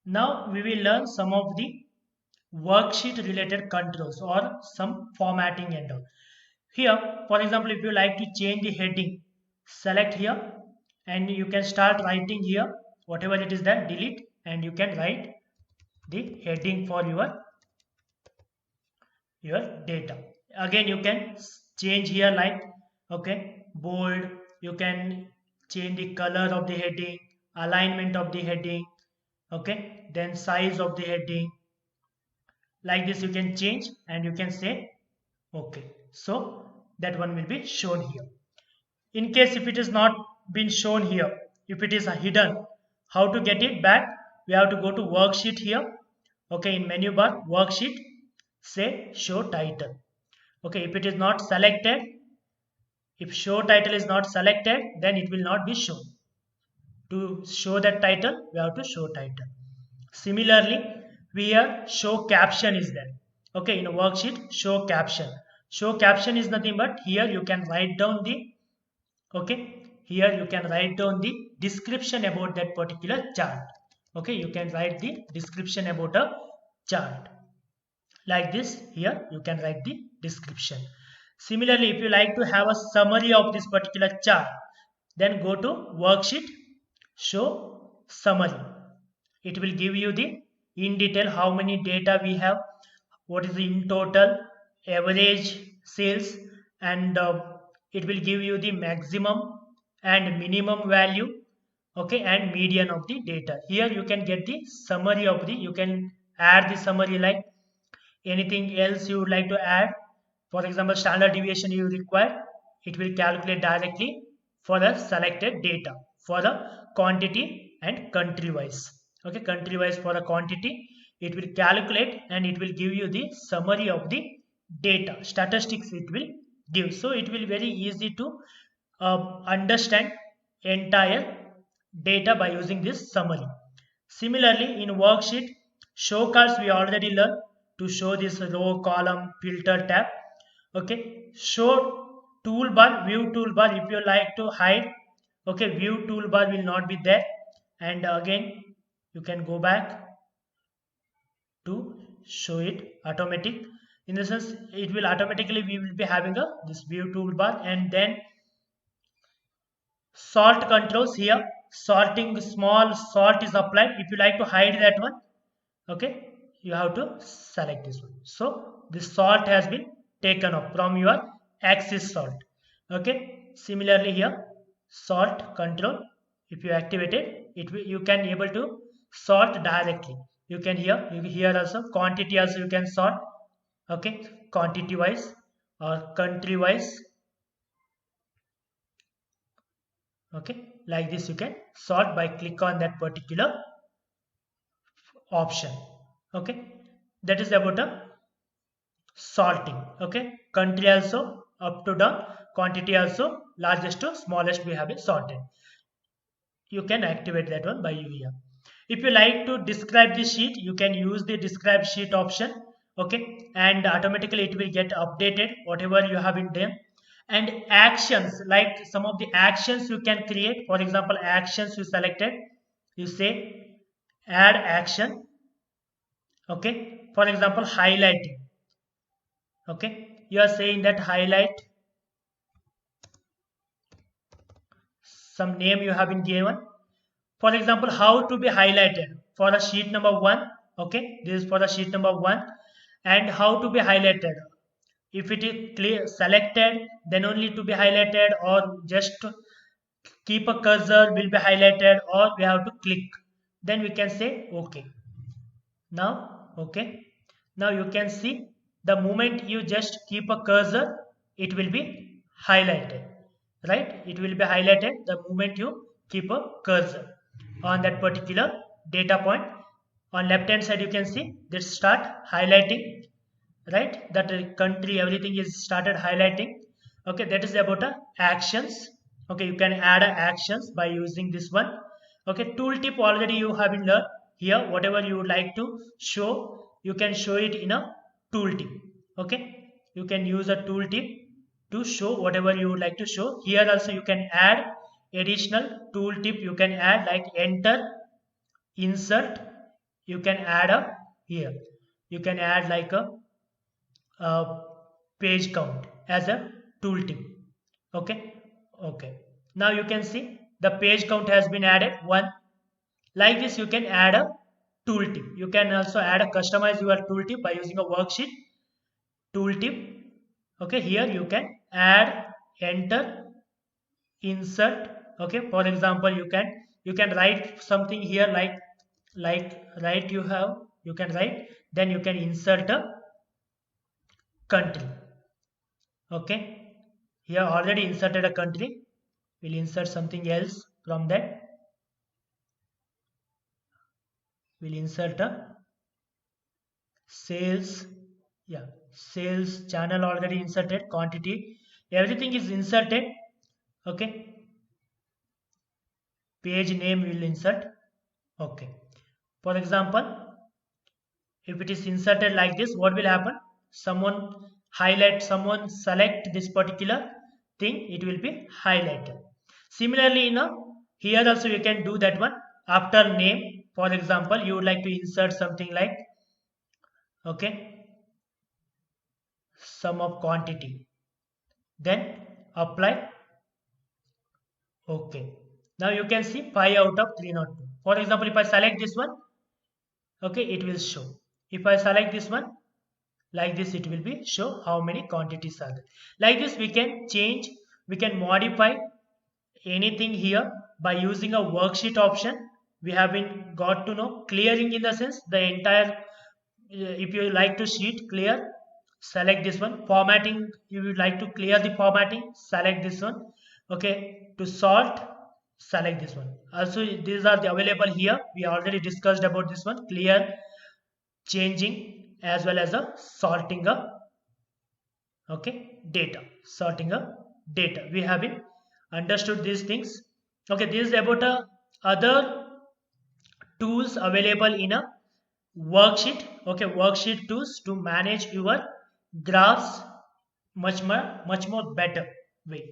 Now we will learn some of the worksheet related controls or some formatting and all. Here, for example, if you like to change the heading, select here and you can start writing here, whatever it is there, delete, and you can write the heading for your data. Again, you can change here like, okay, bold, you can change the color of the heading, alignment of the heading, okay, then size of the heading. Like this you can change and you can say okay. So that one will be shown here. In case if it is not been shown here, if it is hidden, how to get it back? We have to go to worksheet here. Okay, in menu bar worksheet, say show title. Okay, if it is not selected, if show title is not selected, then it will not be shown. To show that title, we have to show title. Similarly, here show caption is there. Okay, in a worksheet, show caption. Show caption is nothing but here you can write down the, okay, here you can write down the description about that particular chart. Okay, you can write the description about a chart. Like this, here you can write the description. Similarly, if you like to have a summary of this particular chart, then go to worksheet, show summary. It will give you the in detail how many data we have, what is the in total, average sales, and it will give you the maximum and minimum value, okay, and median of the data. Here you can get the summary of the, you can add the summary like anything else you would like to add. For example, standard deviation you require, it will calculate directly for the selected data for the quantity and country wise. Okay, country wise for the quantity, it will calculate and it will give you the summary of the data, statistics it will give. So it will very easy to understand entire data by using this summary. Similarly, in worksheet, show cards we already learned to show this row, column, filter tab. Okay, show toolbar, view toolbar. If you like to hide, okay, view toolbar will not be there. And again, you can go back to show it automatic. In the sense, it will automatically we will be having a this view toolbar, and then sort controls here. Sorting small sort is applied. If you like to hide that one, okay, you have to select this one. So this sort has been taken off from your axis sort. Okay, similarly here sort control, if you activate it, you can able to sort directly. You can here also quantity also you can sort. Okay, quantity wise or country wise. Okay, like this you can sort by click on that particular option. Okay, that is about a sorting. Okay, country also up to down, quantity also largest to smallest we have it sorted. You can activate that one by here. If you like to describe the sheet, you can use the describe sheet option. Okay, and automatically it will get updated whatever you have in them. And actions, like some of the actions you can create. For example, actions you selected, you say add action. Okay, for example, highlighting. Okay, you are saying that highlight some name you have been given. For example, how to be highlighted for a sheet number 1. Okay, this is for the sheet number 1. And how to be highlighted, if it is clear selected then only to be highlighted, or just keep a cursor will be highlighted, or we have to click, then we can say okay. Now okay, now you can see the moment you just keep a cursor, it will be highlighted, right? It will be highlighted the moment you keep a cursor on that particular data point. On left hand side you can see this start highlighting, right? That country everything is started highlighting. Okay, that is about actions. Okay, you can add actions by using this one. Okay, tooltip already you have been learned. Here whatever you would like to show, you can show it in a tooltip. Okay, you can use a tooltip to show whatever you would like to show. Here also you can add additional tooltip. You can add like enter, insert, you can add a here you can add like a page count as a tooltip. Okay, okay, now you can see the page count has been added one. Like this you can add a tooltip. You can also add a customize your tooltip by using a worksheet tooltip. Okay, here you can add, enter, insert. Okay, for example you can write something here like write you can write, then you can insert a country. Okay, here already inserted a country, we'll insert something else from that. We'll insert a sales, yeah, sales channel already inserted, quantity, everything is inserted. Okay, page name will insert. Okay, for example, if it is inserted like this, what will happen? Someone highlight, someone select this particular thing, it will be highlighted. Similarly, here also you can do that one. After name, for example, you would like to insert something like, okay, sum of quantity, then apply. Okay, now you can see 5 out of 302. For example, if I select this one, okay, it will show. If I select this one, like this, it will be show how many quantities are there. Like this we can change, we can modify anything here by using a worksheet option. We have been got to know clearing, in the sense the entire, if you like to sheet clear, select this one. Formatting, you would like to clear the formatting, select this one. Okay, to sort, select this one. Also these are the available here, we already discussed about this one, clear, changing, as well as a sorting a, okay, data, sorting a data. We have been understood these things. Okay, this is about other tools available in a worksheet. Okay, worksheet tools to manage your graphs much more better way.